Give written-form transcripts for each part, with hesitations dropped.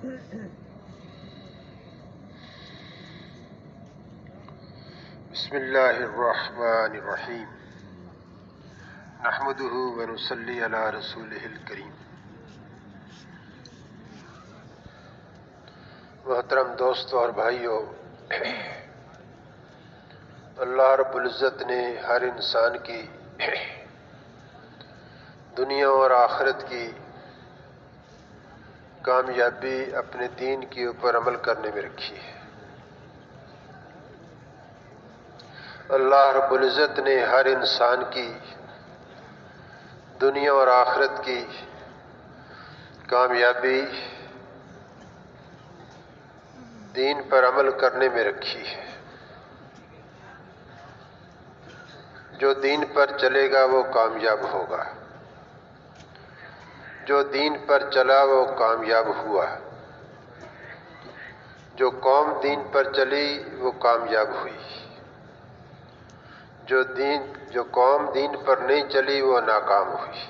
بسم اللہ الرحمن الرحیم نحمدہ ونصلی علی رسولہ الکریم۔ محترم دوستو اور بھائیو، اللہ رب العزت نے ہر انسان کی دنیا اور آخرت کی کامیابی اپنے دین کے اوپر عمل کرنے میں رکھی ہے۔ اللہ رب العزت نے ہر انسان کی دنیا اور آخرت کی کامیابی دین پر عمل کرنے میں رکھی ہے۔ جو دین پر چلے گا وہ کامیاب ہوگا، جو دین پر چلا وہ کامیاب ہوا، جو قوم دین پر چلی وہ کامیاب ہوئی، جو قوم دین پر نہیں چلی وہ ناکام ہوئی،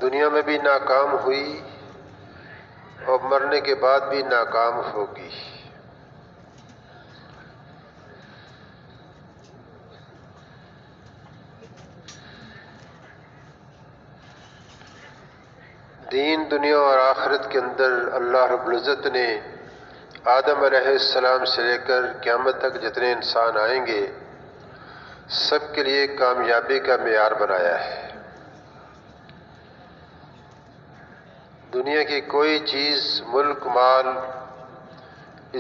دنیا میں بھی ناکام ہوئی اور مرنے کے بعد بھی ناکام ہوگی۔ دین دنیا اور آخرت کے اندر اللہ رب العزت نے آدم علیہ السلام سے لے کر قیامت تک جتنے انسان آئیں گے سب کے لیے کامیابی کا معیار بنایا ہے۔ دنیا کی کوئی چیز، ملک، مال،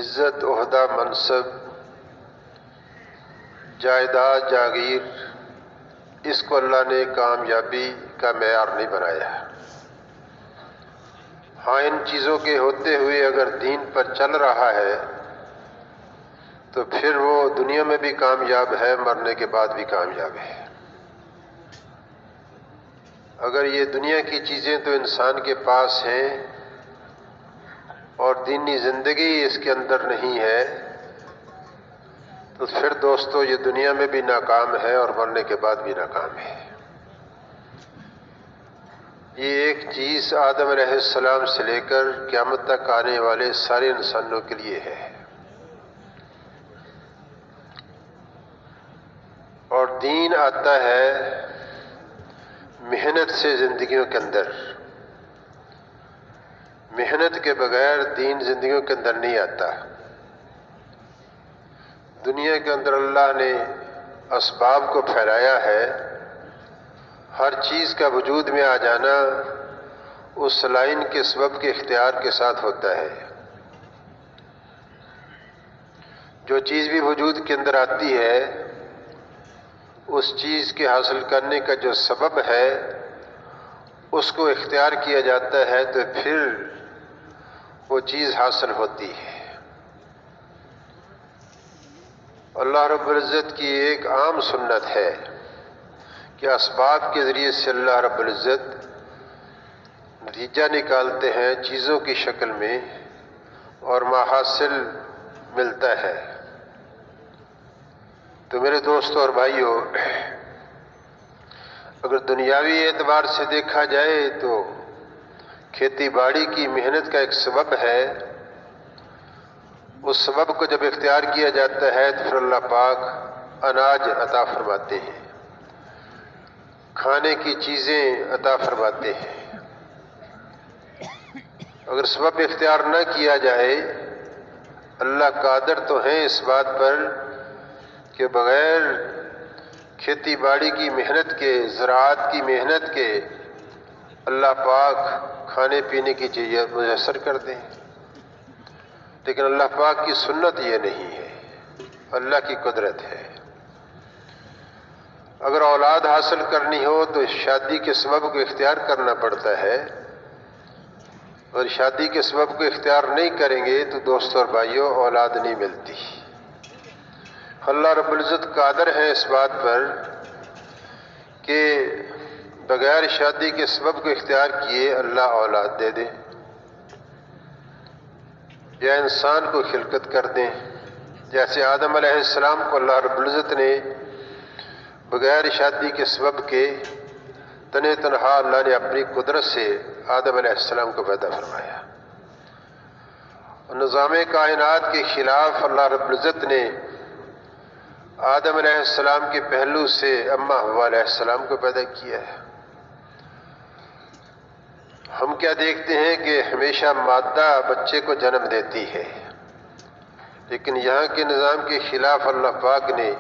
عزت، عہدہ، منصب، جائیداد، جاگیر، اس کو اللہ نے کامیابی کا معیار نہیں بنایا۔ ہاں، ان چیزوں کے ہوتے ہوئے اگر دین پر چل رہا ہے تو پھر وہ دنیا میں بھی کامیاب ہے، مرنے کے بعد بھی کامیاب ہے۔ اگر یہ دنیا کی چیزیں تو انسان کے پاس ہیں اور دینی زندگی اس کے اندر نہیں ہے تو پھر دوستو یہ دنیا میں بھی ناکام ہے اور مرنے کے بعد بھی ناکام ہے۔ یہ ایک چیز آدم علیہ السلام سے لے کر قیامت تک آنے والے سارے انسانوں کے لیے ہے۔ اور دین آتا ہے محنت سے زندگیوں کے اندر، محنت کے بغیر دین زندگیوں کے اندر نہیں آتا۔ دنیا کے اندر اللہ نے اسباب کو پھیلایا ہے، ہر چیز کا وجود میں آ جانا اس لائن کے سبب کے اختیار کے ساتھ ہوتا ہے۔ جو چیز بھی وجود کے اندر آتی ہے اس چیز کے حاصل کرنے کا جو سبب ہے اس کو اختیار کیا جاتا ہے تو پھر وہ چیز حاصل ہوتی ہے۔ اللہ رب العزت کی ایک عام سنت ہے کہ اسباب کے ذریعے سے اللہ رب العزت نتیجہ نکالتے ہیں چیزوں کی شکل میں اور محاصل ملتا ہے۔ تو میرے دوستو اور بھائیو، اگر دنیاوی اعتبار سے دیکھا جائے تو کھیتی باڑی کی محنت کا ایک سبب ہے، اس سبب کو جب اختیار کیا جاتا ہے تو پھر اللہ پاک اناج عطا فرماتے ہیں، کھانے کی چیزیں عطا فرماتے ہیں۔ اگر سبب اختیار نہ کیا جائے، اللہ قادر تو ہیں اس بات پر کہ بغیر کھیتی باڑی کی محنت کے، زراعت کی محنت کے اللہ پاک کھانے پینے کی چیزیں میسر کر دیں، لیکن اللہ پاک کی سنت یہ نہیں ہے، اللہ کی قدرت ہے۔ اگر اولاد حاصل کرنی ہو تو شادی کے سبب کو اختیار کرنا پڑتا ہے، اور شادی کے سبب کو اختیار نہیں کریں گے تو دوستو اور بھائیو اولاد نہیں ملتی۔ اللہ رب العزت قادر ہے اس بات پر کہ بغیر شادی کے سبب کو اختیار کیے اللہ اولاد دے دیں یا انسان کو خلقت کر دیں، جیسے آدم علیہ السلام کو اللہ رب العزت نے بغیر شادی کے سبب کے تنہا اللہ نے اپنی قدرت سے آدم علیہ السلام کو پیدا فرمایا۔ نظام کائنات کے خلاف اللہ رب العزت نے آدم علیہ السلام کے پہلو سے اماں حوا علیہ السلام کو پیدا کیا ہے۔ ہم کیا دیکھتے ہیں کہ ہمیشہ مادہ بچے کو جنم دیتی ہے، لیکن یہاں کے نظام کے خلاف اللہ پاک نے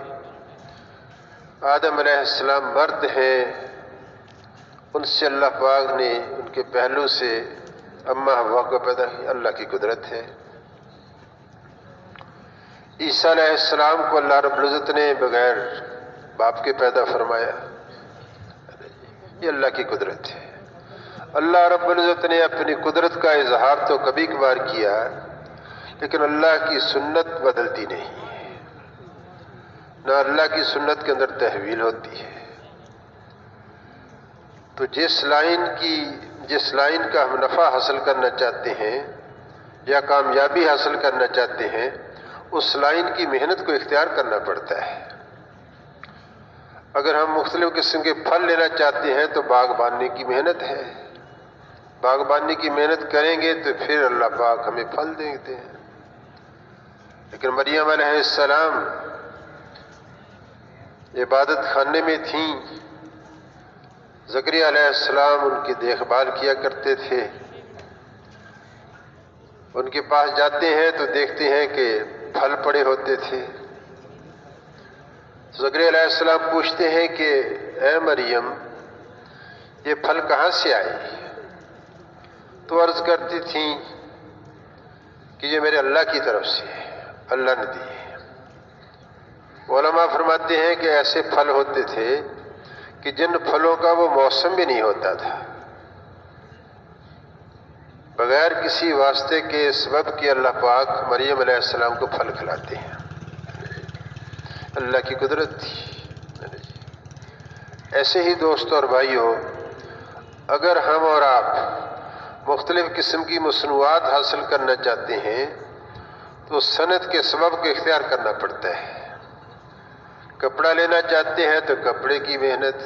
آدم علیہ السلام مرد ہیں، ان سے اللہ پاک نے ان کے پہلو سے اماں حوا کو پیدا کیا۔ اللہ کی قدرت ہے۔ عیسیٰ علیہ السلام کو اللہ رب العزت نے بغیر باپ کے پیدا فرمایا، یہ اللہ کی قدرت ہے۔ اللہ رب العزت نے اپنی قدرت کا اظہار تو کبھی کبھار کیا، لیکن اللہ کی سنت بدلتی نہیں ہے، نہ اللہ کی سنت کے اندر تحویل ہوتی ہے۔ تو جس لائن کا ہم نفع حاصل کرنا چاہتے ہیں یا کامیابی حاصل کرنا چاہتے ہیں، اس لائن کی محنت کو اختیار کرنا پڑتا ہے۔ اگر ہم مختلف قسم کے پھل لینا چاہتے ہیں تو باغبانی کی محنت ہے، باغبانی کی محنت کریں گے تو پھر اللہ پاک ہمیں پھل دیتے ہیں۔ لیکن مریم علیہ السلام عبادت خانے میں تھیں، زکریا علیہ السلام ان کی دیکھ بھال کیا کرتے تھے۔ ان کے پاس جاتے ہیں تو دیکھتے ہیں کہ پھل پڑے ہوتے تھے۔ زکریا علیہ السلام پوچھتے ہیں کہ اے مریم، یہ پھل کہاں سے آئے؟ تو عرض کرتی تھیں کہ یہ میرے اللہ کی طرف سے ہے، اللہ نے دیے۔ علماء فرماتے ہیں کہ ایسے پھل ہوتے تھے کہ جن پھلوں کا وہ موسم بھی نہیں ہوتا تھا، بغیر کسی واسطے کے سبب کے اللہ پاک مریم علیہ السلام کو پھل کھلاتے ہیں۔ اللہ کی قدرت تھی۔ ایسے ہی دوستوں اور بھائیوں، اگر ہم اور آپ مختلف قسم کی مصنوعات حاصل کرنا چاہتے ہیں تو صنعت کے سبب کو اختیار کرنا پڑتا ہے۔ کپڑا لینا چاہتے ہیں تو کپڑے کی محنت،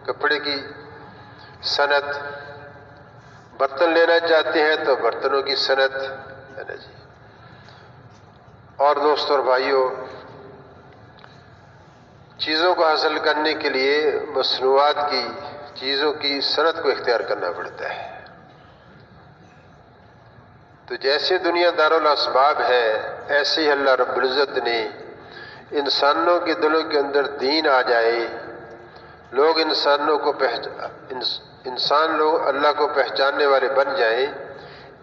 کپڑے کی صنعت، برتن لینا چاہتے ہیں تو برتنوں کی صنعت ہے نا جی۔ اور دوستوں اور بھائیوں، چیزوں کو حاصل کرنے کے لیے مصنوعات کی چیزوں کی صنعت کو اختیار کرنا پڑتا ہے۔ تو جیسے دنیا دارالاسباب ہے، ایسے ہی اللہ رب العزت نے انسانوں کے دلوں کے اندر دین آ جائے، لوگ انسان لوگ اللہ کو پہچاننے والے بن جائیں،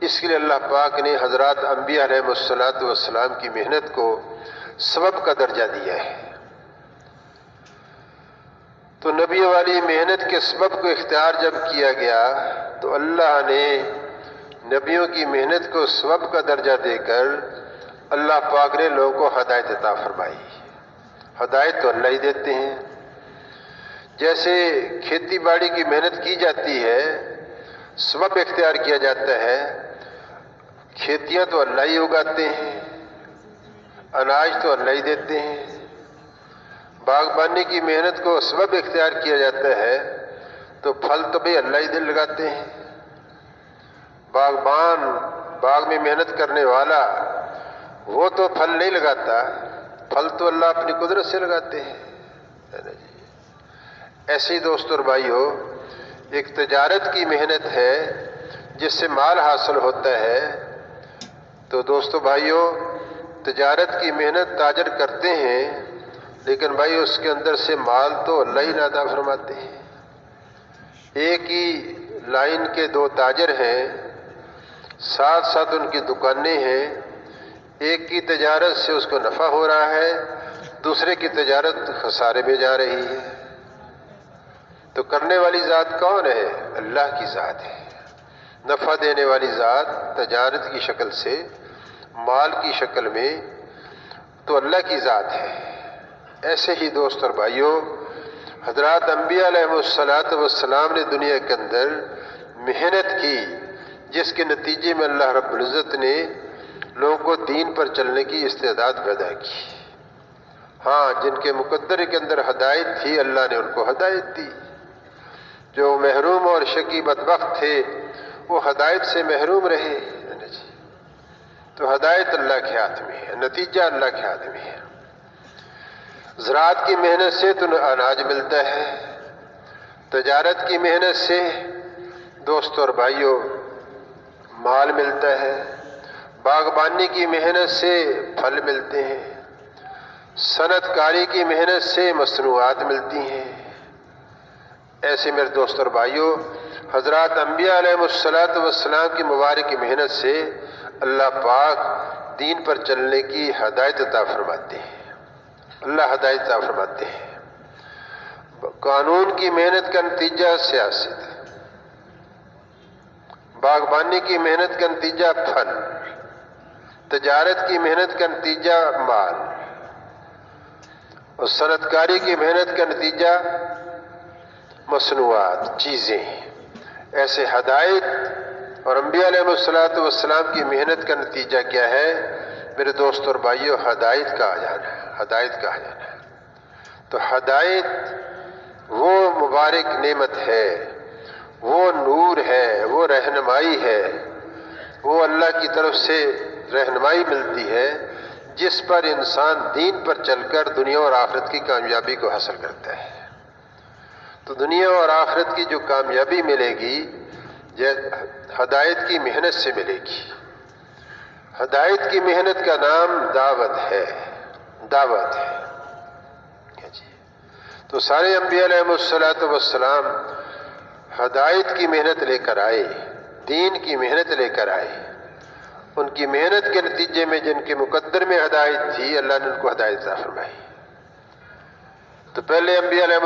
اس کے لیے اللہ پاک نے حضرات انبیاء علیہ الصلوۃ والسلام کی محنت کو سبب کا درجہ دیا ہے۔ تو نبی والی محنت کے سبب کو اختیار جب کیا گیا تو اللہ نے نبیوں کی محنت کو سبب کا درجہ دے کر اللہ پاک نے لوگوں کو ہدایت عطا فرمائی۔ ہدایت تو اللہ ہی دیتے ہیں۔ جیسے کھیتی باڑی کی محنت کی جاتی ہے، سبب اختیار کیا جاتا ہے، کھیتیاں تو اللہ ہی اگاتے ہیں، اناج تو اللہ ہی دیتے ہیں۔ باغبانی کی محنت کو سبب اختیار کیا جاتا ہے تو پھل تو بھی اللہ ہی لگاتے ہیں۔ باغبان، باغ میں محنت کرنے والا، وہ تو پھل نہیں لگاتا، پھل تو اللہ اپنی قدرت سے لگاتے ہیں۔ ایسے ہی دوستوں اور بھائیوں، ایک تجارت کی محنت ہے جس سے مال حاصل ہوتا ہے۔ تو دوستوں بھائیوں، تجارت کی محنت تاجر کرتے ہیں، لیکن بھائی اس کے اندر سے مال تو اللہ ہی عطا فرماتے ہیں۔ ایک ہی لائن کے دو تاجر ہیں، ساتھ ساتھ ان کی دکانیں ہیں، ایک کی تجارت سے اس کو نفع ہو رہا ہے، دوسرے کی تجارت خسارے میں جا رہی ہے۔ تو کرنے والی ذات کون ہے؟ اللہ کی ذات ہے۔ نفع دینے والی ذات تجارت کی شکل سے، مال کی شکل میں تو اللہ کی ذات ہے۔ ایسے ہی دوست اور بھائیوں، حضرات انبیاء علیہ الصلوۃ والسلام نے دنیا کے اندر محنت کی، جس کے نتیجے میں اللہ رب العزت نے لوگوں کو دین پر چلنے کی استعداد پیدا کی۔ ہاں، جن کے مقدر کے اندر ہدایت تھی، اللہ نے ان کو ہدایت دی۔ جو محروم اور شقی بدبخت تھے، وہ ہدایت سے محروم رہے، تو ہدایت اللہ کے ہاتھ میں ہے، نتیجہ اللہ کے ہاتھ میں ہے۔ زراعت کی محنت سے تو اناج ملتا ہے، تجارت کی محنت سے دوستوں اور بھائیوں مال ملتا ہے، باغبانی کی محنت سے پھل ملتے ہیں، صنعت کاری کی محنت سے مصنوعات ملتی ہیں۔ ایسے میرے دوستوں اور بھائیوں، حضرات انبیاء علیہ السلام کی مبارک محنت سے اللہ پاک دین پر چلنے کی ہدایت عطا فرماتے ہیں، اللہ ہدایت عطا فرماتے ہیں۔ قانون کی محنت کا نتیجہ سیاست، باغبانی کی محنت کا نتیجہ پھل، تجارت کی محنت کا نتیجہ مال، اور صنعت کاری کی محنت کا نتیجہ مصنوعات، چیزیں۔ ایسے ہدایت اور انبیاء علیہ السلام کی محنت کا نتیجہ کیا ہے میرے دوست اور بھائیوں؟ ہدایت کہا جانا ہے، ہدایت کہا جانا ہے۔ تو ہدایت وہ مبارک نعمت ہے، وہ نور ہے، وہ رہنمائی ہے، وہ اللہ کی طرف سے رہنمائی ملتی ہے جس پر انسان دین پر چل کر دنیا اور آخرت کی کامیابی کو حاصل کرتا ہے۔ تو دنیا اور آخرت کی جو کامیابی ملے گی یہ ہدایت کی محنت سے ملے گی۔ ہدایت کی محنت کا نام دعوت ہے، دعوت ہے۔ تو سارے انبیاء علیہ السلام ہدایت کی محنت لے کر آئے، دین کی محنت لے کر آئے۔ ان کی محنت کے نتیجے میں جن کے مقدر میں ہدایت تھی، اللہ نے ان کو ہدایت عطا فرمائی۔ تو پہلے انبیاء علیہ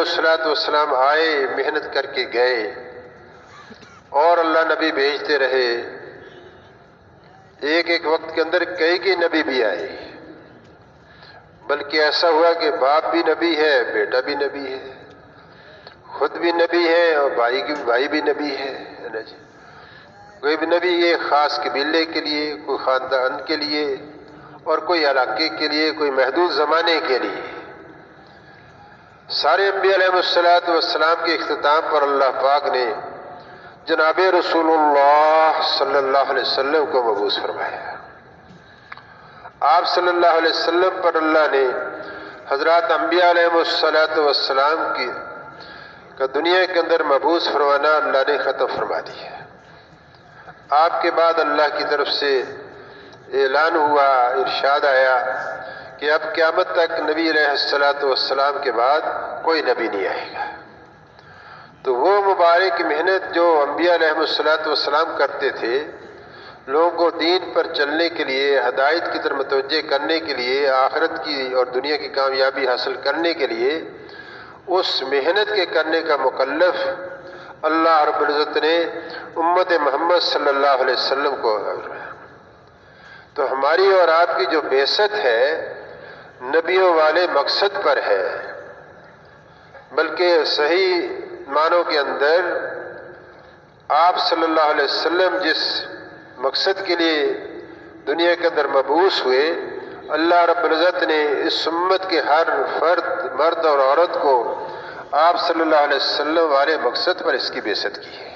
السلام آئے، محنت کر کے گئے، اور اللہ نبی بھیجتے رہے۔ ایک ایک وقت کے اندر کئی نبی بھی آئے، بلکہ ایسا ہوا کہ باپ بھی نبی ہے، بیٹا بھی نبی ہے، خود بھی نبی ہے اور بھائی بھی نبی ہے نا جی۔ کوئی بھی نبی یہ خاص قبیلے کے لیے، کوئی خاندان کے لیے، اور کوئی علاقے کے لیے، کوئی محدود زمانے کے لیے۔ سارے انبیاء علیہ السلام کے اختتام پر اللہ پاک نے جناب رسول اللہ صلی اللہ علیہ وسلم کو مبعوث فرمایا۔ آپ صلی اللہ علیہ وسلم پر اللہ نے حضرات انبیاء علیہ السلام کا دنیا کے اندر مبعوث فرمانا اللہ نے ختم فرما دیا۔ آپ کے بعد اللہ کی طرف سے اعلان ہوا، ارشاد آیا کہ اب قیامت تک نبی علیہ السلام کے بعد کوئی نبی نہیں آئے گا۔ تو وہ مبارک محنت جو انبیاء علیہ السلام کرتے تھے، لوگوں کو دین پر چلنے کے لیے، ہدایت کی طرف متوجہ کرنے کے لیے، آخرت کی اور دنیا کی کامیابی حاصل کرنے کے لیے، اس محنت کے کرنے کا مکلف اللہ رب العزت نے امت محمد صلی اللہ علیہ وسلم کو فرمایا۔ تو ہماری اور آپ کی جو بعثت ہے نبیوں والے مقصد پر ہے، بلکہ صحیح معنوں کے اندر آپ صلی اللہ علیہ وسلم جس مقصد کے لیے دنیا کے اندر مبعوث ہوئے، اللہ رب العزت نے اس امت کے ہر فرد، مرد اور عورت کو آپ صلی اللہ علیہ وسلم والے مقصد پر اس کی بعثت کی ہے۔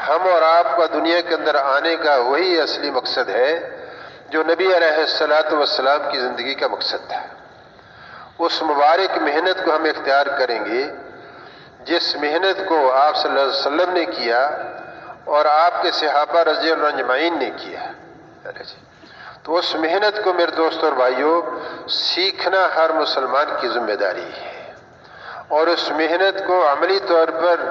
ہم اور آپ کا دنیا کے اندر آنے کا وہی اصلی مقصد ہے جو نبی علیہ السلام کی زندگی کا مقصد تھا۔ اس مبارک محنت کو ہم اختیار کریں گے جس محنت کو آپ صلی اللہ علیہ وسلم نے کیا اور آپ کے صحابہ رضی اللہ عنہم اجمعین نے کیا۔ تو اس محنت کو میرے دوستوں اور بھائیوں سیکھنا ہر مسلمان کی ذمہ داری ہے، اور اس محنت کو عملی طور پر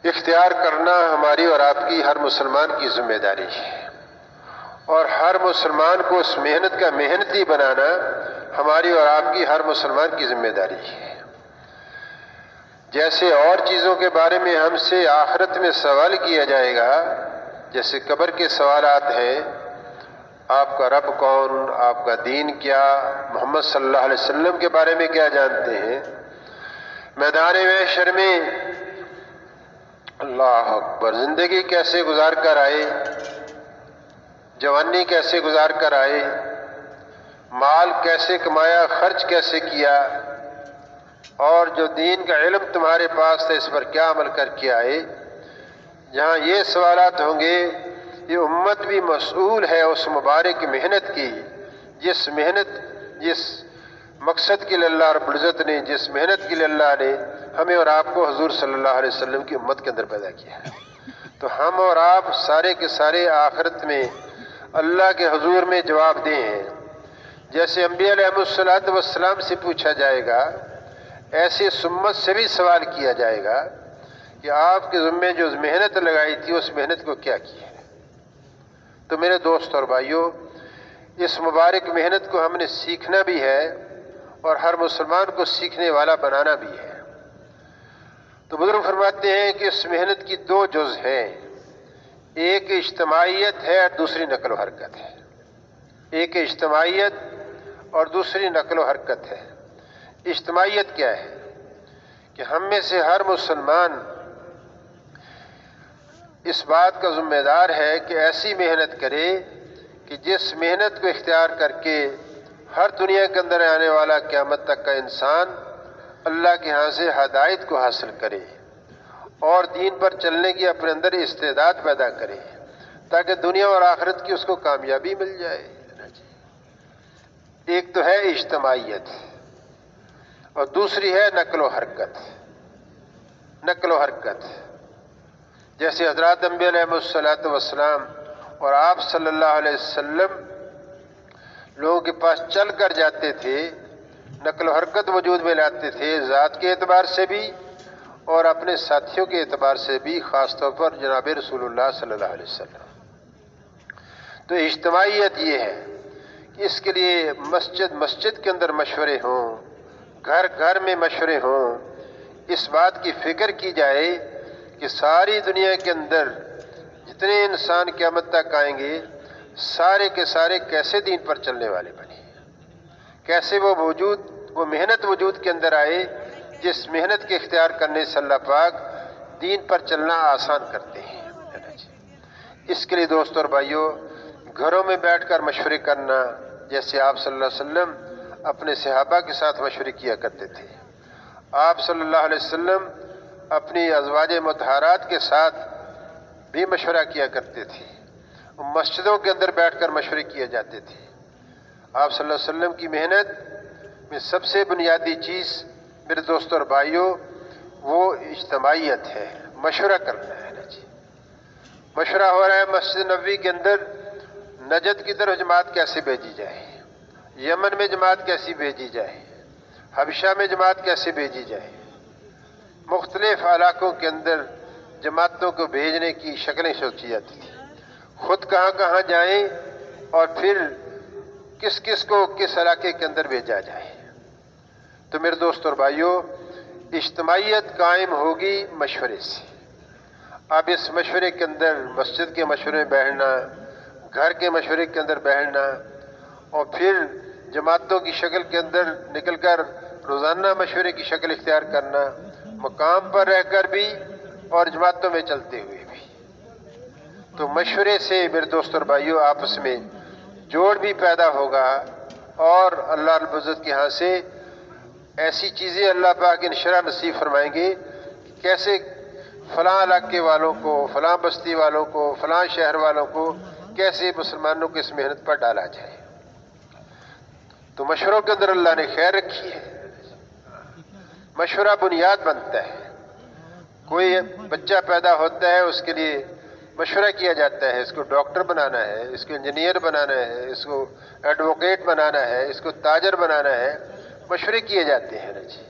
اختیار کرنا ہماری اور آپ کی ہر مسلمان کی ذمہ داری ہے، اور ہر مسلمان کو اس محنت کا محنتی بنانا ہماری اور آپ کی ہر مسلمان کی ذمہ داری ہے۔ جیسے اور چیزوں کے بارے میں ہم سے آخرت میں سوال کیا جائے گا، جیسے قبر کے سوالات ہیں، آپ کا رب کون، آپ کا دین کیا، محمد صلی اللہ علیہ وسلم کے بارے میں کیا جانتے ہیں، میدان محشر میں اللہ اکبر زندگی کیسے گزار کر آئے، جوانی کیسے گزار کر آئے، مال کیسے کمایا، خرچ کیسے کیا، اور جو دین کا علم تمہارے پاس ہے اس پر کیا عمل کر کے آئے، جہاں یہ سوالات ہوں گے، یہ امت بھی مسئول ہے اس مبارک محنت کی، جس مقصد کے لیے اللہ رب العزت نے، جس محنت کے لیے اللہ نے ہمیں اور آپ کو حضور صلی اللہ علیہ وسلم کی امت کے اندر پیدا کیا ہے۔ تو ہم اور آپ سارے کے سارے آخرت میں اللہ کے حضور میں جواب دیں ہیں۔ جیسے انبیاء علیہ الصلوۃ والسلام سے پوچھا جائے گا، ایسے اس امت سے بھی سوال کیا جائے گا کہ آپ کے ذمے جو محنت لگائی تھی اس محنت کو کیا کیا ہے۔ تو میرے دوست اور بھائیوں، اس مبارک محنت کو ہم نے سیکھنا بھی ہے اور ہر مسلمان کو سیکھنے والا بنانا بھی ہے۔ تو بزرگ فرماتے ہیں کہ اس محنت کی دو جز ہیں، ایک اجتماعیت ہے اور دوسری نقل و حرکت ہے۔ ایک اجتماعیت اور دوسری نقل و حرکت ہے۔ اجتماعیت کیا ہے؟ کہ ہم میں سے ہر مسلمان اس بات کا ذمہ دار ہے کہ ایسی محنت کرے کہ جس محنت کو اختیار کر کے ہر دنیا کے اندر آنے والا قیامت تک کا انسان اللہ کے ہاں سے ہدایت کو حاصل کرے اور دین پر چلنے کی اپنے اندر استعداد پیدا کرے، تاکہ دنیا اور آخرت کی اس کو کامیابی مل جائے۔ ایک تو ہے اجتماعیت اور دوسری ہے نقل و حرکت۔ نقل و حرکت جیسے حضرات انبیاء علیہ الصلوۃ والسلام اور آپ صلی اللہ علیہ وسلم لوگوں کے پاس چل کر جاتے تھے، نقل و حرکت وجود میں لاتے تھے، ذات کے اعتبار سے بھی اور اپنے ساتھیوں کے اعتبار سے بھی، خاص طور پر جناب رسول اللہ صلی اللہ علیہ وسلم۔ تو اجتماعیت یہ ہے کہ اس کے لیے مسجد کے اندر مشورے ہوں، گھر گھر میں مشورے ہوں، اس بات کی فکر کی جائے کہ ساری دنیا کے اندر جتنے انسان قیامت تک آئیں گے سارے کے سارے کیسے دین پر چلنے والے بنے، کیسے وہ محنت وجود کے اندر آئے جس محنت کے اختیار کرنے سے اللہ پاک دین پر چلنا آسان کرتے ہیں۔ اس کے لیے دوستو اور بھائیوں، گھروں میں بیٹھ کر مشورے کرنا، جیسے آپ صلی اللہ علیہ وسلم اپنے صحابہ کے ساتھ مشورے کیا کرتے تھے، آپ صلی اللہ علیہ وسلم اپنی ازواج مطہرات کے ساتھ بھی مشورہ کیا کرتے تھے، مسجدوں کے اندر بیٹھ کر مشورے کیے جاتے تھے۔ آپ صلی اللہ علیہ وسلم کی محنت میں سب سے بنیادی چیز میرے دوستوں اور بھائیوں وہ اجتماعیت ہے، مشورہ کرنا ہے نا جی۔ مشورہ ہو رہا ہے مسجد نبوی کے اندر نجد کی طرف جماعت کیسے بھیجی جائے، یمن میں جماعت کیسی بھیجی جائے، حبشہ میں جماعت کیسے بھیجی جائے، مختلف علاقوں کے اندر جماعتوں کو بھیجنے کی شکلیں سوچی جاتی تھی، خود کہاں کہاں جائیں اور پھر کس کس کو کس علاقے کے اندر بھیجا جائے۔ تو میرے دوستوں اور بھائیوں، اجتماعیت قائم ہوگی مشورے سے۔ اب اس مشورے کے اندر مسجد کے مشورے میں بیٹھنا، گھر کے مشورے کے اندر بیٹھنا اور پھر جماعتوں کی شکل کے اندر نکل کر روزانہ مشورے کی شکل اختیار کرنا، مقام پر رہ کر بھی اور جماعتوں میں چلتے ہوئے بھی۔ تو مشورے سے میرے دوستوں اور بھائیوں آپس میں جوڑ بھی پیدا ہوگا اور اللہ رب العزت کے ہاں سے ایسی چیزیں اللہ پاک انشاءاللہ نصیب فرمائیں گے کہ کیسے فلاں علاقے والوں کو، فلاں بستی والوں کو، فلاں شہر والوں کو کیسے مسلمانوں کو اس محنت پر ڈالا جائے۔ تو مشوروں کے اندر اللہ نے خیر رکھی ہے۔ مشورہ بنیاد بنتا ہے۔ کوئی بچہ پیدا ہوتا ہے اس کے لیے مشورہ کیا جاتا ہے، اس کو ڈاکٹر بنانا ہے، اس کو انجینئر بنانا ہے، اس کو ایڈوکیٹ بنانا ہے، اس کو تاجر بنانا ہے، مشورے کیے جاتے ہیں نا جی۔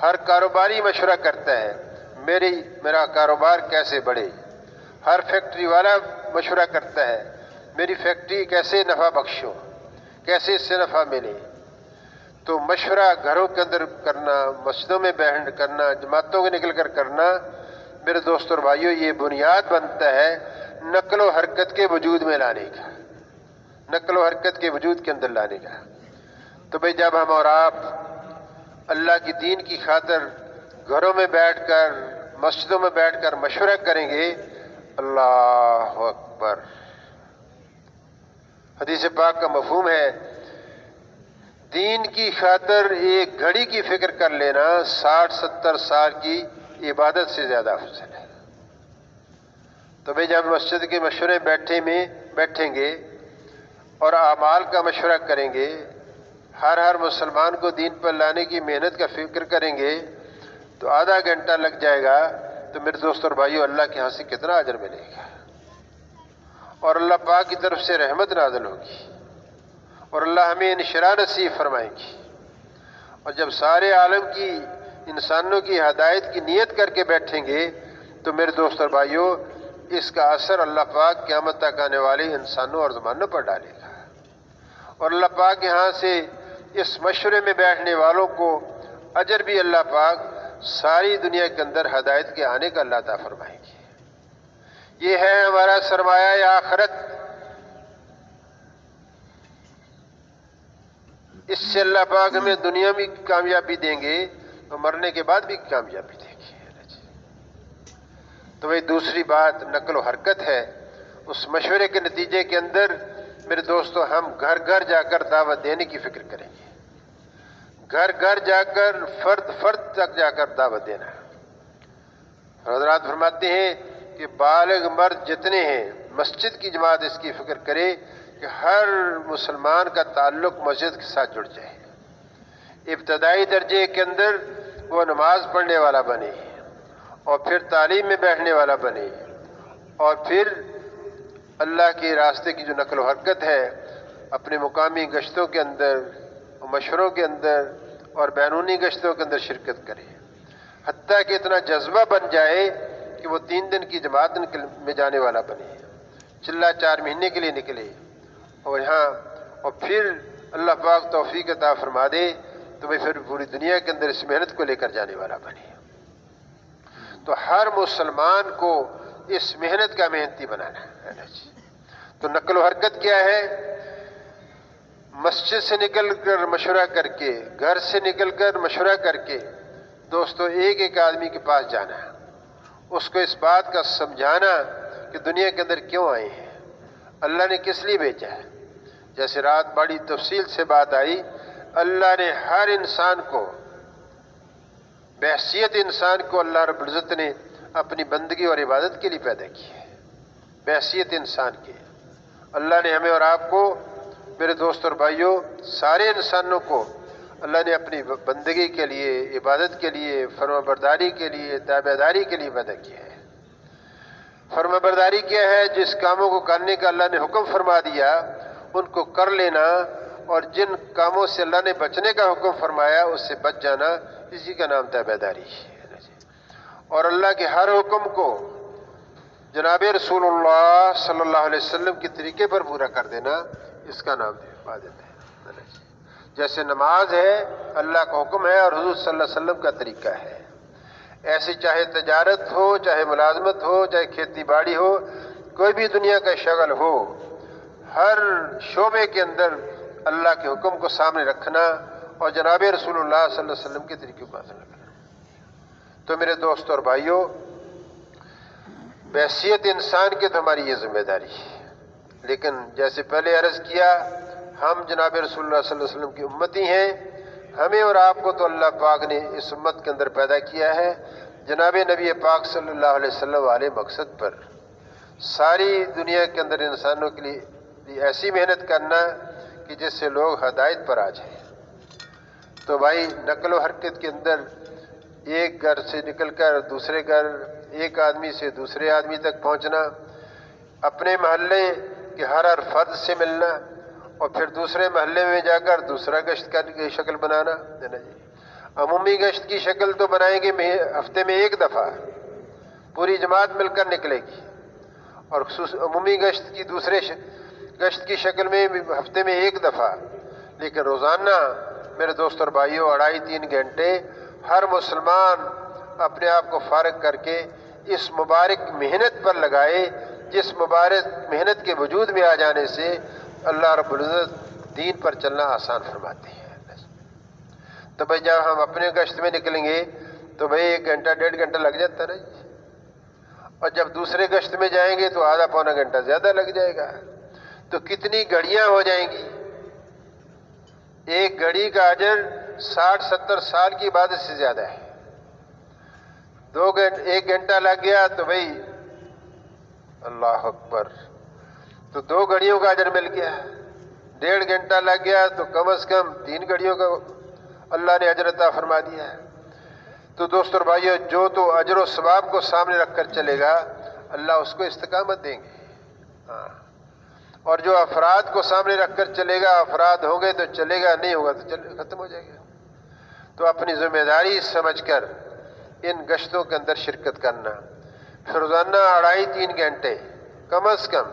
ہر کاروباری مشورہ کرتا ہے میرا کاروبار کیسے بڑھے، ہر فیکٹری والا مشورہ کرتا ہے میری فیکٹری کیسے نفع بخش ہو، کیسے اس سے نفع ملے۔ تو مشورہ گھروں کے اندر کرنا، مسجدوں میں بیٹھ کرنا، جماعتوں کے نکل کر کرنا میرے دوستوں اور بھائیوں یہ بنیاد بنتا ہے نقل و حرکت کے وجود میں لانے کا، نقل و حرکت کے وجود کے اندر لانے کا۔ تو بھئی جب ہم اور آپ اللہ کی دین کی خاطر گھروں میں بیٹھ کر مسجدوں میں بیٹھ کر مشورہ کریں گے، اللہ اکبر، حدیث پاک کا مفہوم ہے دین کی خاطر ایک گھڑی کی فکر کر لینا 60-70 سال کی عبادت سے زیادہ افضل ہے۔ تو بھئی جب مسجد کے مشورے بیٹھیں گے اور اعمال کا مشورہ کریں گے، ہر مسلمان کو دین پر لانے کی محنت کا فکر کریں گے، تو آدھا گھنٹہ لگ جائے گا، تو میرے دوست اور بھائیو اللہ کے ہاں سے کتنا اجر ملے گا، اور اللہ پاک کی طرف سے رحمت نازل ہوگی، اور اللہ ہمیں انشراح نصیب فرمائیں گی۔ اور جب سارے عالم کی انسانوں کی ہدایت کی نیت کر کے بیٹھیں گے، تو میرے دوست اور بھائیو اس کا اثر اللہ پاک قیامت تک آنے والے انسانوں اور زمانوں پر ڈالے گا، اور اللہ پاک یہاں سے اس مشورے میں بیٹھنے والوں کو اجر بھی اللہ پاک ساری دنیا کے اندر ہدایت کے آنے کا اللہ عطا فرمائیں گے۔ یہ ہے ہمارا سرمایہ آخرت، اس سے اللہ پاک ہمیں دنیا میں کامیابی دیں گے اور مرنے کے بعد بھی کامیابی دیں گے۔ تو وہی دوسری بات نقل و حرکت ہے۔ اس مشورے کے نتیجے کے اندر میرے دوستو ہم گھر گھر جا کر دعوت دینے کی فکر کریں گے، گھر گھر جا کر فرد تک جا کر دعوت دینا۔ حضرات فرماتے ہیں کہ بالغ مرد جتنے ہیں مسجد کی جماعت اس کی فکر کرے کہ ہر مسلمان کا تعلق مسجد کے ساتھ جڑ جائے، ابتدائی درجے کے اندر وہ نماز پڑھنے والا بنے، اور پھر تعلیم میں بیٹھنے والا بنے، اور پھر اللہ کے راستے کی جو نقل و حرکت ہے اپنے مقامی گشتوں کے اندر، مشوروں کے اندر اور بیرونی گشتوں کے اندر شرکت کرے، حتیٰ کہ اتنا جذبہ بن جائے کہ وہ 3 دن کی جماعت میں جانے والا بنے، چلا 4 مہینے کے لیے نکلے، اور پھر اللہ پاک توفیق عطا فرما دے تو وہ پھر پوری دنیا کے اندر اس محنت کو لے کر جانے والا بنے۔ تو ہر مسلمان کو اس محنت کا محنتی بنانا ہے نا جی۔ تو نقل و حرکت کیا ہے؟ مسجد سے نکل کر مشورہ کر کے، گھر سے نکل کر مشورہ کر کے دوستو ایک آدمی کے پاس جانا، اس کو اس بات کا سمجھانا کہ دنیا کے اندر کیوں آئے ہیں، اللہ نے کس لیے بھیجا ہے۔ جیسے رات بڑی تفصیل سے بات آئی، اللہ نے ہر انسان کو، بحیثیت انسان کو اللہ رب العزت نے اپنی بندگی اور عبادت کے لیے پیدا کی ہے۔ بحیثیت انسان کے اللہ نے ہمیں اور آپ کو، میرے دوست اور بھائیوں، سارے انسانوں کو اللہ نے اپنی بندگی کے لیے، عبادت کے لیے، فرما برداری کے لیے، تابعداری کے لیے پیدا کیا ہے۔ فرما برداری کیا ہے؟ جس کاموں کو کرنے کا اللہ نے حکم فرما دیا ان کو کر لینا، اور جن کاموں سے اللہ نے بچنے کا حکم فرمایا اس سے بچ جانا، اسی کا نام تابعداری ہے۔ اور اللہ کے ہر حکم کو جناب رسول اللہ صلی اللہ علیہ وسلم کے طریقے پر پورا کر دینا، اس کا نام عبادت ہے۔ جیسے نماز ہے اللہ کا حکم ہے اور حضور صلی اللہ علیہ وسلم کا طریقہ ہے، ایسے چاہے تجارت ہو، چاہے ملازمت ہو، چاہے کھیتی باڑی ہو، کوئی بھی دنیا کا شغل ہو، ہر شعبے کے اندر اللہ کے حکم کو سامنے رکھنا اور جناب رسول اللہ صلی اللہ علیہ وسلم کے طریقے کو حاصل کرنا۔ تو میرے دوست اور بھائیوں، بحیثیت انسان کے تو ہماری یہ ذمہ داری ہے، لیکن جیسے پہلے عرض کیا ہم جناب رسول اللہ صلی اللہ علیہ وسلم کی امتی ہیں، ہمیں اور آپ کو تو اللہ پاک نے اس امت کے اندر پیدا کیا ہے جناب نبی پاک صلی اللہ علیہ وسلم والے مقصد پر، ساری دنیا کے اندر انسانوں کے لیے ایسی محنت کرنا کہ جس سے لوگ ہدایت پر آ جائیں۔ تو بھائی نقل و حرکت کے اندر ایک گھر سے نکل کر دوسرے گھر، ایک آدمی سے دوسرے آدمی تک پہنچنا، اپنے محلے کے ہر فرد سے ملنا، اور پھر دوسرے محلے میں جا کر دوسرا گشت کی شکل بنانا ہے نا جی۔ عمومی گشت کی شکل تو بنائیں گے ہفتے میں 1 دفعہ، پوری جماعت مل کر نکلے گی، اور عمومی گشت کی دوسرے گشت کی شکل میں ہفتے میں 1 دفعہ، لیکن روزانہ میرے دوست اور بھائیوں 2.5-3 گھنٹے ہر مسلمان اپنے آپ کو فارغ کر کے اس مبارک محنت پر لگائے، جس مبارک محنت کے وجود میں آ جانے سے اللہ رب العزت دین پر چلنا آسان فرماتے ہیں۔ تو بھائی جب ہم اپنے گشت میں نکلیں گے تو بھائی 1 گھنٹہ 1.5 گھنٹہ لگ جاتا ہے، اور جب دوسرے گشت میں جائیں گے تو آدھا پونا گھنٹہ زیادہ لگ جائے گا، تو کتنی گھڑیاں ہو جائیں گی۔ ایک گھڑی کا اجر 60-70 سال کی عبادت سے زیادہ ہے۔ 1 گھنٹہ لگ گیا تو بھائی اللہ اکبر. تو 2 گھڑیوں کا اجر مل گیا. 1.5 گھنٹہ لگ گیا تو کم از کم 3 گھڑیوں کا اللہ نے اجر عطا فرما دیا ہے. تو دوست اور بھائیو، جو تو اجر و ثواب کو سامنے رکھ کر چلے گا اللہ اس کو استقامت دیں گے. اور جو افراد کو سامنے رکھ کر چلے گا، افراد ہوں گے تو چلے گا، نہیں ہوگا تو ختم ہو جائے گا. تو اپنی ذمہ داری سمجھ کر ان گشتوں کے اندر شرکت کرنا. پھر روزانہ 2.5-3 گھنٹے کم از کم.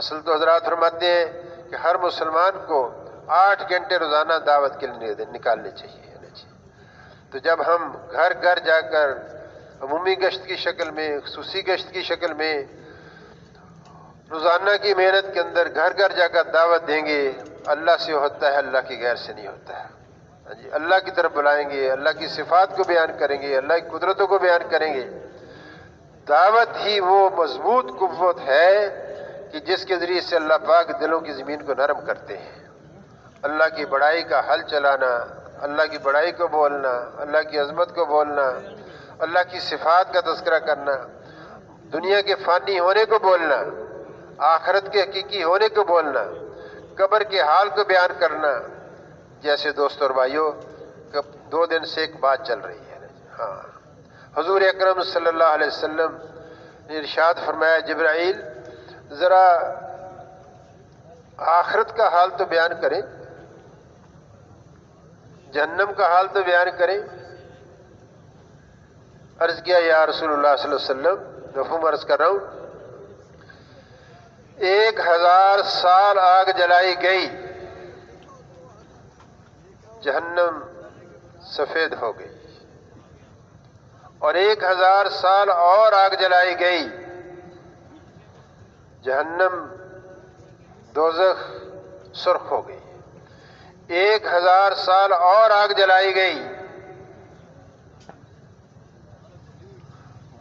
اصل تو حضرات فرماتے ہیں کہ ہر مسلمان کو 8 گھنٹے روزانہ دعوت کے لیے نکالنے چاہیے. تو جب ہم گھر گھر جا کر عمومی گشت کی شکل میں، خصوصی گشت کی شکل میں، روزانہ کی محنت کے اندر گھر گھر جا کر دعوت دیں گے، اللہ سے ہوتا ہے، اللہ کی غیر سے نہیں ہوتا ہے. اللہ کی طرف بلائیں گے، اللہ کی صفات کو بیان کریں گے، اللہ کی قدرتوں کو بیان کریں گے. دعوت ہی وہ مضبوط قوت ہے کہ جس کے ذریعے سے اللہ پاک دلوں کی زمین کو نرم کرتے ہیں. اللہ کی بڑائی کا حل چلانا، اللہ کی بڑائی کو بولنا، اللہ کی عظمت کو بولنا، اللہ کی صفات کا تذکرہ کرنا، دنیا کے فانی ہونے کو بولنا، آخرت کے حقیقی ہونے کو بولنا، قبر کے حال کو بیان کرنا. جیسے دوستوں اور بھائیوں، 2 دن سے ایک بات چل رہی ہے. حضور اکرم صلی اللہ علیہ وسلم نے ارشاد فرمایا، جبرائیل ذرا آخرت کا حال تو بیان کریں، جہنم کا حال تو بیان کریں. عرض کیا، یا رسول اللہ صلی اللہ علیہ وسلم، مفہوم عرض کر رہا ہوں. 1000 سال آگ جلائی گئی، جہنم سفید ہو گئی. اور 1000 سال اور آگ جلائی گئی، جہنم دوزخ سرخ ہو گئی. 1000 سال اور آگ جلائی گئی،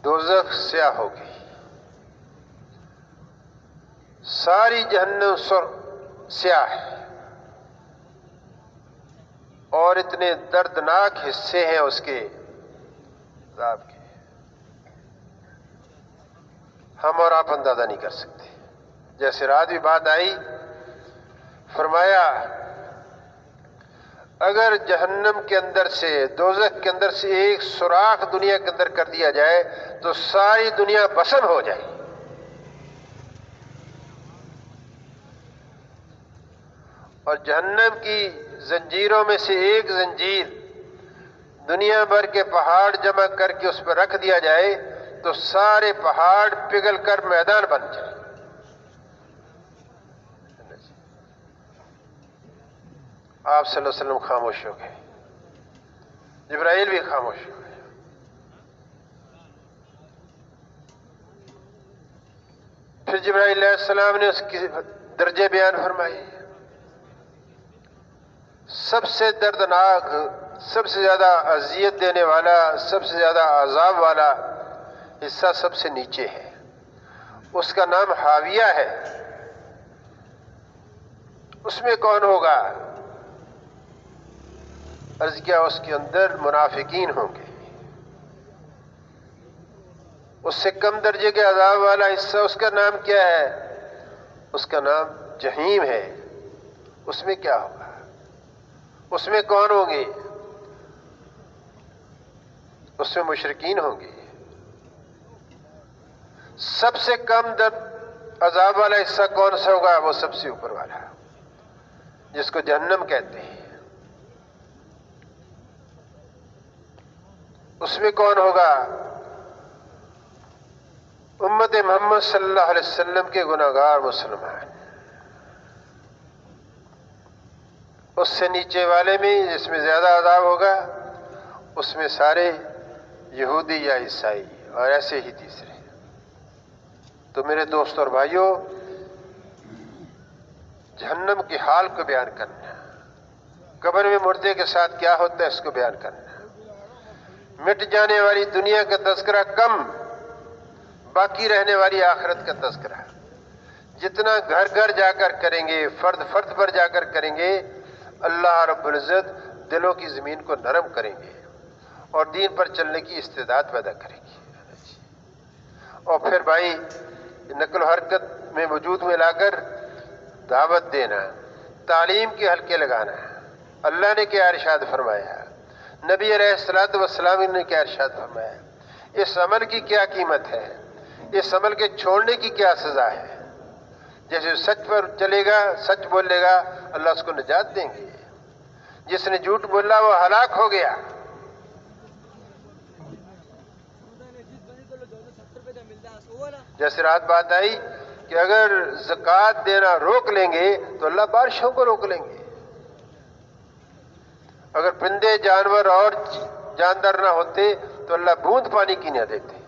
دوزخ سیاہ ہو گئی. ساری جہنم سیاہ ہے. اور اتنے دردناک حصے ہیں اس کے عذاب کے، ہم اور آپ اندازہ نہیں کر سکتے. جیسے رات بھی بات آئی، فرمایا اگر جہنم کے اندر سے، دوزخ کے اندر سے ایک سوراخ دنیا کے اندر کر دیا جائے تو ساری دنیا بسم ہو جائے. اور جہنم کی زنجیروں میں سے ایک زنجیر دنیا بھر کے پہاڑ جمع کر کے اس پر رکھ دیا جائے تو سارے پہاڑ پگھل کر میدان بن جائے. آپ صلی اللہ علیہ وسلم خاموش ہو گئے، جبرائیل بھی خاموش ہو گئے. پھر جبرائیل علیہ السلام نے اس کی درجے بیان فرمائے. سب سے دردناک، سب سے زیادہ اذیت دینے والا، سب سے زیادہ عذاب والا حصہ سب سے نیچے ہے. اس کا نام حاویہ ہے. اس میں کون ہوگا؟ عرض کیا، اس کے اندر منافقین ہوں گے. اس سے کم درجے کے عذاب والا حصہ، اس کا نام کیا ہے؟ اس کا نام جہنم ہے. اس میں کیا ہوگا؟ اس میں کون ہوں گے؟ اس میں مشرکین ہوں گے. سب سے کم عذاب والا حصہ کون سا ہوگا؟ وہ سب سے اوپر والا، جس کو جہنم کہتے ہیں. اس میں کون ہوگا؟ امت محمد صلی اللہ علیہ وسلم کے گناہگار مسلمان. اس سے نیچے والے میں جس میں زیادہ عذاب ہوگا، اس میں سارے یہودی یا عیسائی، اور ایسے ہی تیسرے. تو میرے دوست اور بھائیوں، جہنم کے حال کو بیان کرنا، قبر میں مردے کے ساتھ کیا ہوتا ہے اس کو بیان کرنا، مٹ جانے والی دنیا کا تذکرہ کم، باقی رہنے والی آخرت کا تذکرہ جتنا گھر گھر جا کر کریں گے، فرد فرد پر جا کر کریں گے، اللہ رب العزت دلوں کی زمین کو نرم کریں گے اور دین پر چلنے کی استعداد پیدا کریں گے. اور پھر بھائی نقل و حرکت میں وجود میں لا کر دعوت دینا، تعلیم کے حلقے لگانا۔ اللہ نے کیا ارشاد فرمایا، نبی علیہ الصلوۃ والسلام نے کیا ارشاد فرمایا، اس عمل کی کیا قیمت ہے، اس عمل کے چھوڑنے کی کیا سزا ہے۔ جیسے سچ پر چلے گا، سچ بولے گا، اللہ اس کو نجات دیں گے۔ جس نے جھوٹ بولا وہ ہلاک ہو گیا۔ جیسے رات بات آئی کہ اگر زکوٰۃ دینا روک لیں گے تو اللہ بارشوں کو روک لیں گے۔ اگر پرندے جانور اور جاندار نہ ہوتے تو اللہ بوند پانی کی نہ دیتے۔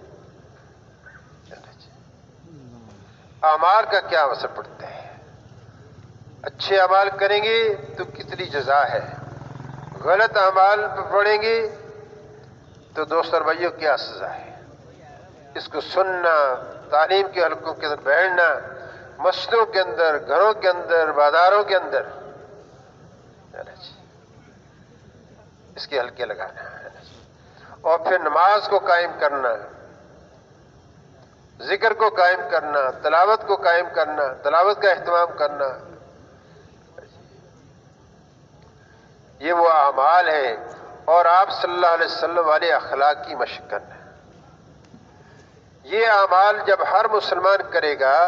اعمال کا کیا اثر پڑتا ہے، اچھے اعمال کریں گے تو کتنی جزا ہے، غلط اعمال پڑیں گے تو دوست اور بھائیوں کیا سزا ہے۔ اس کو سننا، تعلیم کے حلقوں کے اندر بیٹھنا، مسجدوں کے اندر، گھروں کے اندر، بازاروں کے اندر اس کے حلقے لگانا ہے، اور پھر نماز کو قائم کرنا، ذکر کو قائم کرنا، تلاوت کو قائم کرنا، تلاوت کا اہتمام کرنا۔ یہ وہ اعمال ہیں، اور آپ صلی اللہ علیہ وسلم والے اخلاق کی مشق کرنا۔ یہ اعمال جب ہر مسلمان کرے گا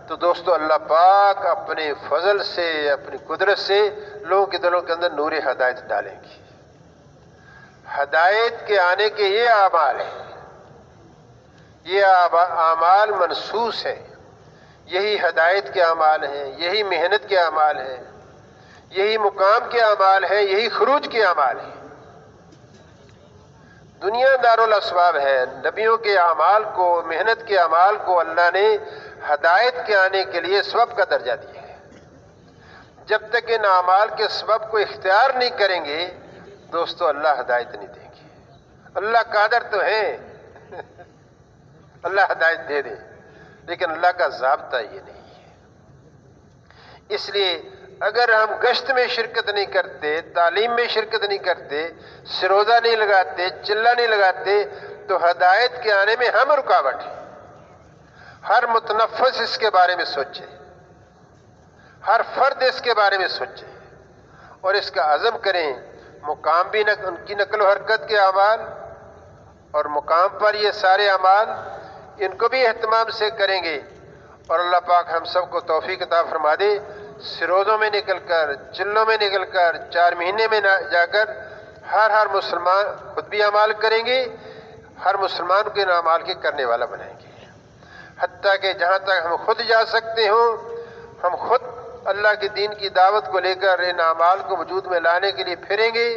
تو دوستو اللہ پاک اپنے فضل سے، اپنی قدرت سے لوگوں کے دلوں کے اندر نور ہدایت ڈالیں گی۔ ہدایت کے آنے کے یہ اعمال ہیں، یہ اعمال منصوص ہیں، یہی ہدایت کے اعمال ہیں، یہی محنت کے اعمال ہیں، یہی مقام کے اعمال ہیں، یہی خروج کے اعمال ہیں۔ دنیا دارالاسباب ہے، نبیوں کے اعمال کو، محنت کے اعمال کو اللہ نے ہدایت کے آنے کے لیے سبب کا درجہ دیا ہے۔ جب تک ان اعمال کے سبب کو اختیار نہیں کریں گے دوستو اللہ ہدایت نہیں دیں گے۔ اللہ قادر تو ہے اللہ ہدایت دے دے، لیکن اللہ کا ضابطہ یہ نہیں ہے۔ اس لیے اگر ہم گشت میں شرکت نہیں کرتے، تعلیم میں شرکت نہیں کرتے، سروزہ نہیں لگاتے، چلہ نہیں لگاتے تو ہدایت کے آنے میں ہم رکاوٹ ہیں۔ ہر متنفس اس کے بارے میں سوچے، ہر فرد اس کے بارے میں سوچے اور اس کا عزم کریں۔ مقام بھی ان کی نقل و حرکت کے اعمال اور مقام پر یہ سارے اعمال ان کو بھی اہتمام سے کریں گے، اور اللہ پاک ہم سب کو توفیق عطا فرما دے، سروزوں میں نکل کر، چلوں میں نکل کر، 4 مہینے میں جا کر ہر مسلمان خود بھی اعمال کریں گے، ہر مسلمان کو ان اعمال کے کرنے والا بنائیں گے، حتیٰ کہ جہاں تک ہم خود جا سکتے ہوں ہم خود اللہ کے دین کی دعوت کو لے کر ان اعمال کو وجود میں لانے کے لیے پھریں گے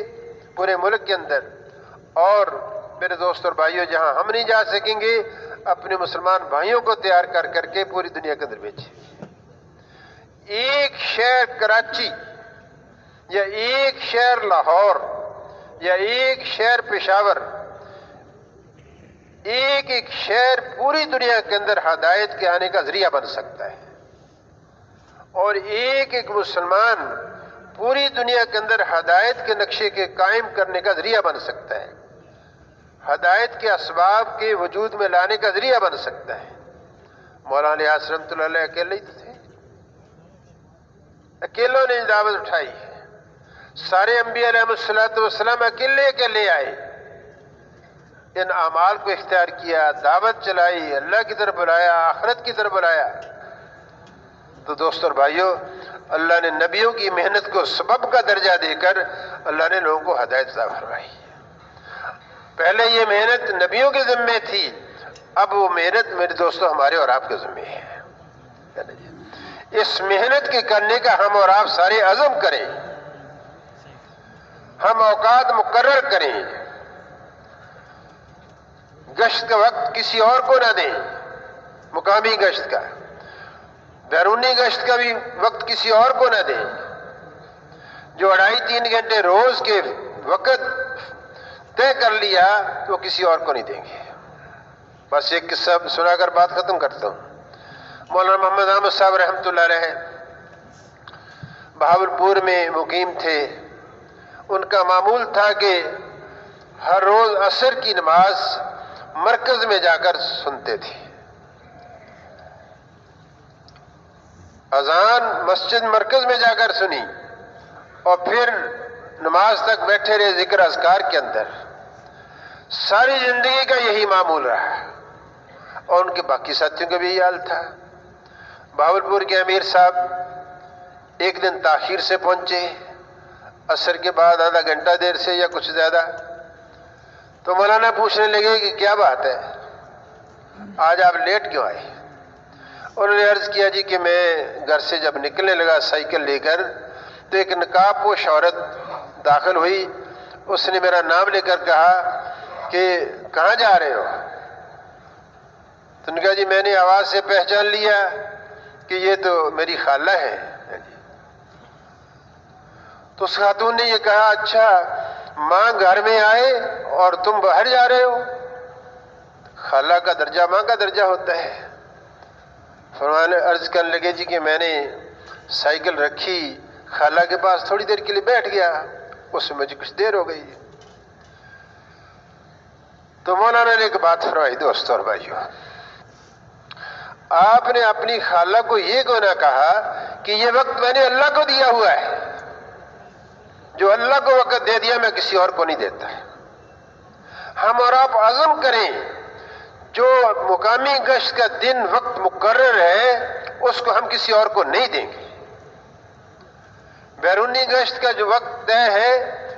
پورے ملک کے اندر، اور میرے دوست اور بھائیوں جہاں ہم نہیں جا سکیں گے اپنے مسلمان بھائیوں کو تیار کر کر کے پوری دنیا کے اندر بھیجیں۔ ایک شہر کراچی یا ایک شہر لاہور یا ایک شہر پشاور، ایک شہر پوری دنیا کے اندر ہدایت کے آنے کا ذریعہ بن سکتا ہے، اور ایک مسلمان پوری دنیا کے اندر ہدایت کے نقشے کے قائم کرنے کا ذریعہ بن سکتا ہے، ہدایت کے اسباب کے وجود میں لانے کا ذریعہ بن سکتا ہے۔ مولانا الیاس رحمۃ اللہ علیہ اکیلے ہی تھے، اکیلوں نے دعوت اٹھائی، سارے انبیاء علیہ السلام اکیلے آئے، ان اعمال کو اختیار کیا، دعوت چلائی، اللہ کی طرف بلایا، آخرت کی طرف بلایا۔ تو دوستو اور بھائیوں اللہ نے نبیوں کی محنت کو سبب کا درجہ دے کر اللہ نے لوگوں کو ہدایت عطا فرمائی۔ پہلے یہ محنت نبیوں کے ذمے تھی، اب وہ محنت میرے دوستو ہمارے اور آپ کے ذمے ہے۔ اس محنت کے کرنے کا ہم اور آپ سارے عزم کریں، ہم اوقات مقرر کریں، گشت کا وقت کسی اور کو نہ دیں، مقامی گشت کا، بیرونی گشت کا بھی وقت کسی اور کو نہ دیں۔ جو 2.5-3 گھنٹے روز کے وقت طے کر لیا تو وہ کسی اور کو نہیں دیں گے۔ بس ایک قصہ سنا کر بات ختم کرتا ہوں۔ مولانا محمد احمد صاحب رحمۃ اللہ علیہ بہاولپور میں مقیم تھے، ان کا معمول تھا کہ ہر روز عصر کی نماز مرکز میں جا کر سنتے تھے۔ اذان مسجد مرکز میں جا کر سنی اور پھر نماز تک بیٹھے رہے ذکر اذکار کے اندر. ساری زندگی کا یہی معمول رہا اور ان کے باقی ساتھیوں کا بھی یہی حال تھا. بہاولپور کے امیر صاحب ایک دن تاخیر سے پہنچے، عصر کے بعد آدھا گھنٹہ دیر سے یا کچھ زیادہ. تو مولانا پوچھنے لگے کہ کیا بات ہے، آج آپ لیٹ کیوں آئے؟ انہوں نے عرض کیا جی کہ میں گھر سے جب نکلنے لگا سائیکل لے کر تو ایک نقاب پوش عورت داخل ہوئی. اس نے میرا نام لے کر کہا کہ کہاں جا رہے ہو؟ تو نے کہا جی میں نے آواز سے پہچان لیا کہ یہ تو میری خالہ ہے. تو اس خاتون نے یہ کہا اچھا ماں گھر میں آئے اور تم باہر جا رہے ہو؟ خالہ کا درجہ ماں کا درجہ ہوتا ہے. فرمانے عرض کرنے لگے جی کہ میں نے سائیکل رکھی خالہ کے پاس تھوڑی دیر کے لیے بیٹھ گیا، اس میں مجھے کچھ دیر ہو گئی. تو مولانا نے ایک بات فرمائی دوستوں اور بھائیوں، آپ نے اپنی خالہ کو یہ کیوں نہ کہا کہ یہ وقت میں نے اللہ کو دیا ہوا ہے، جو اللہ کو وقت دے دیا میں کسی اور کو نہیں دیتا. ہم اور آپ عزم کریں جو مقامی گشت کا دن وقت مقرر ہے اس کو ہم کسی اور کو نہیں دیں گے. بیرونی گشت کا جو وقت طے ہے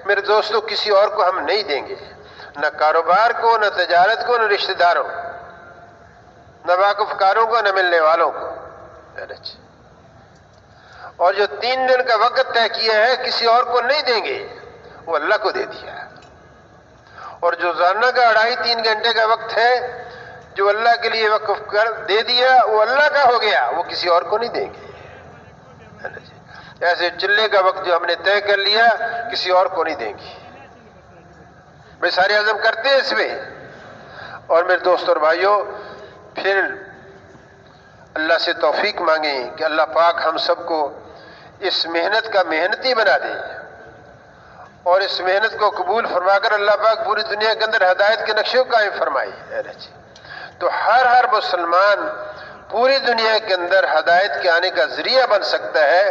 میرے دوستوں کسی اور کو ہم نہیں دیں گے، نہ کاروبار کو، نہ تجارت کو، نہ رشتہ داروں، نہ واقف کاروں کو، نہ ملنے والوں کو. اور جو 3 دن کا وقت طے کیا ہے کسی اور کو نہیں دیں گے، وہ اللہ کو دے دیا. اور جو روزانہ کا 2.5-3 گھنٹے کا وقت ہے جو اللہ کے لیے وقف کر دے دیا وہ اللہ کا ہو گیا، وہ کسی اور کو نہیں دیں گے. ایسے چلے کا وقت جو ہم نے طے کر لیا کسی اور کو نہیں دیں گے. میں سارے عزم کرتے ہیں اس میں. اور میرے دوست اور بھائیوں پھر اللہ سے توفیق مانگیں کہ اللہ پاک ہم سب کو اس محنت کا محنتی بنا دے اور اس محنت کو قبول فرما کر اللہ پاک پوری دنیا کے اندر ہدایت کے نقشے کو قائم فرمائے. تو ہر مسلمان پوری دنیا کے اندر ہدایت کے آنے کا ذریعہ بن سکتا ہے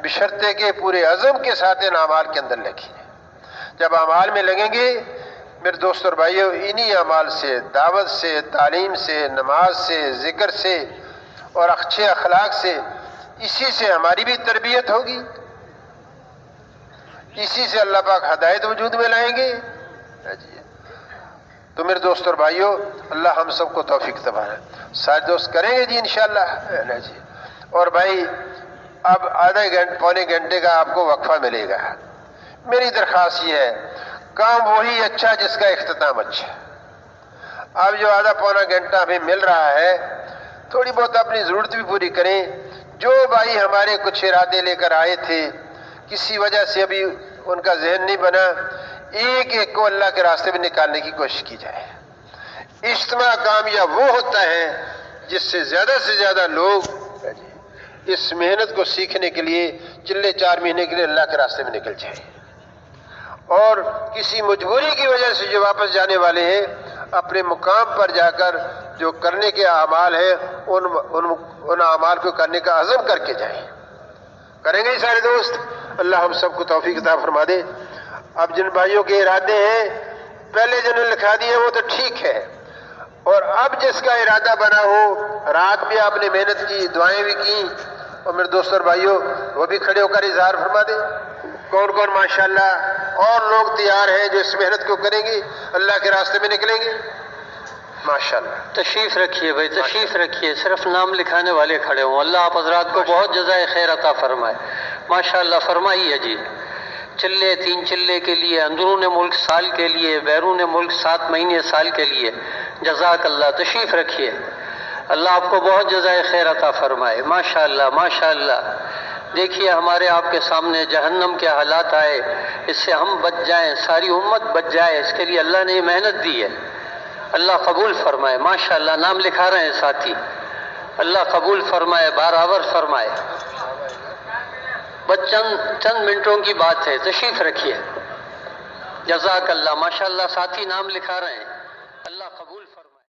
بشرطے کہ پورے عزم کے ساتھ ان اعمال کے اندر لگیں. جب اعمال میں لگیں گے میرے دوست اور بھائیوں انہی اعمال سے، دعوت سے، تعلیم سے، نماز سے، ذکر سے اور اچھے اخلاق سے، اسی سے ہماری بھی تربیت ہوگی، اسی سے اللہ پاک ہدایت وجود میں لائیں گے. تو میرے دوست اور بھائیوں اللہ ہم سب کو توفیق عطا فرمائے. سارے دوست کریں گے جی انشاءاللہ جی. اور بھائی اب پونے گھنٹے کا آپ کو وقفہ ملے گا. میری درخواست یہ ہے کام وہی اچھا جس کا اختتام اچھا. اب جو آدھا پونا گھنٹہ ہمیں مل رہا ہے تھوڑی بہت اپنی ضرورت بھی پوری کریں. جو بھائی ہمارے کچھ ارادے لے کر آئے تھے کسی وجہ سے ابھی ان کا ذہن نہیں بنا، ایک ایک کو اللہ کے راستے میں نکالنے کی کوشش کی جائے. اجتماع کامیاب وہ ہوتا ہے جس سے زیادہ لوگ اس محنت کو سیکھنے کے لیے چلے 4 مہینے کے لیے اللہ کے راستے میں نکل جائیں. اور کسی مجبوری کی وجہ سے جو واپس جانے والے ہیں اپنے مقام پر جا کر جو کرنے کے اعمال ہیں ان اعمال کو کرنے کا عزم کر کے جائیں. کریں گے سارے دوست؟ اللہ ہم سب کو توفیق عطا فرما دے. اب جن بھائیوں کے ارادے ہیں پہلے جنہوں نے لکھا دیے وہ تو ٹھیک ہے، اور اب جس کا ارادہ بنا ہو رات بھی آپ نے محنت کی، دعائیں بھی کی، اور میرے دوست اور بھائیوں وہ بھی کھڑے ہو کر اظہار فرما دے. کون کون ماشاءاللہ اور لوگ تیار ہیں جو اس محنت کو کریں گے اللہ کے راستے میں نکلیں گے؟ ماشاءاللہ تشریف رکھیے بھائی، تشریف رکھیے. صرف نام لکھانے والے کھڑے ہوں. اللہ آپ حضرات کو بہت جزائے خیر عطا فرمائے. ماشاءاللہ فرمائیے جی. چلے 3 چلے کے لیے، اندرون ملک سال کے لیے، بیرون ملک 7 مہینے سال کے لیے. جزاک اللہ. تشریف رکھیے. اللہ آپ کو بہت جزائے خیر عطا فرمائے. ماشاءاللہ ماشاءاللہ. دیکھیے ہمارے آپ کے سامنے جہنم کے حالات آئے، اس سے ہم بچ جائیں، ساری امت بچ جائے، اس کے لیے اللہ نے محنت دی ہے. اللہ قبول فرمائے. ماشاءاللہ نام لکھا رہے ہیں ساتھی. اللہ قبول فرمائے، بارآور فرمائے. بس چند منٹوں کی بات ہے. تشریف رکھیے. جزاک اللہ. ماشاءاللہ ساتھی نام لکھا رہے ہیں. اللہ قبول فرمائے.